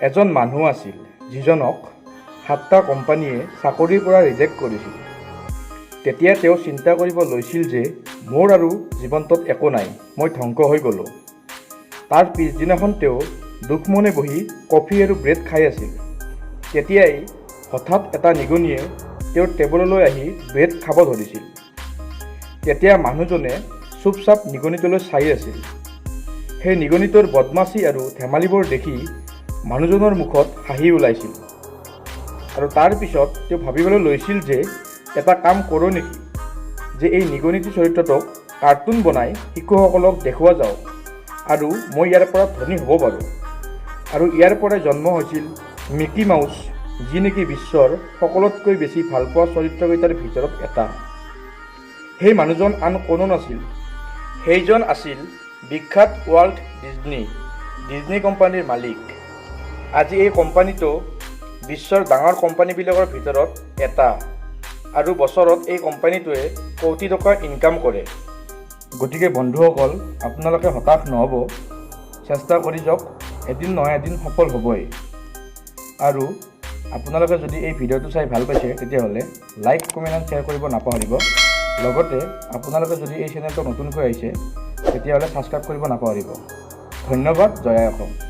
এজন মানুহ আছিল যিজনক 7টা কোম্পানীয়ে চাকৰিৰ পৰা ৰিজেক্ট কৰিছিল। তেতিয়া তেওঁ চিন্তা কৰিব লৈছিল যে মোৰ আৰু জীৱনটোত একো নাই, মই ধ্বংস হৈ গ'লোঁ। তাৰ পিছদিনাখন তেওঁ দুখমনে বহি কফি আৰু ব্ৰেড খাই আছিল। তেতিয়াই হঠাৎ এটা নিগনিয়ে তেওঁৰ টেবুললৈ আহি ব্ৰেড খাব ধৰিছিল। তেতিয়া মানুহজনে চুপচাপ নিগনিটোলৈ চাই আছিল। সেই নিগনিটোৰ বদমাচি আৰু ধেমালিবোৰ দেখি মানুহজনৰ মুখত হাঁহি ওলাইছিল আৰু তাৰ পিছত তেওঁ ভাবিবলৈ লৈছিল যে এটা কাম কৰোঁ নেকি, যে এই নিগনিটো চৰিত্ৰটোক কাৰ্টুন বনাই শিশুসকলক দেখুওৱা যাওক আৰু মই ইয়াৰ পৰা ধনী হ'ব পাৰোঁ। আৰু ইয়াৰ পৰাই জন্ম হৈছিল মিকি মাউছ, যি নেকি বিশ্বৰ সকলোতকৈ বেছি ভালপোৱা চৰিত্ৰকেইটাৰ ভিতৰত এটা। সেই মানুহজন আন কোনো নাছিল, সেইজন আছিল বিখ্যাত ৱাল্ট ডিজনী কোম্পানীৰ মালিক। আজি এই কোম্পানীটো বিশ্বৰ ডাঙৰ কোম্পানীবিলাকৰ ভিতৰত এটা আৰু বছৰত এই কোম্পানীটোৱে কোটি টকা ইনকাম কৰে। গতিকে বন্ধুসকল, আপোনালোকে হতাশ নহ'ব, চেষ্টা কৰি যাওক, এদিন নহয় এদিন সফল হ'বই। আৰু আপোনালোকে যদি এই ভিডিঅ'টো চাই ভাল পাইছে তেতিয়াহ'লে লাইক, কমেণ্ট আৰু শ্বেয়াৰ কৰিব নাপাহৰিব। লগতে আপোনালোকে যদি এই চেনেলটো নতুনকৈ আহিছে তেতিয়াহ'লে ছাবস্ক্ৰাইব কৰিব নাপাহৰিব। ধন্যবাদ। জয় আই অসম।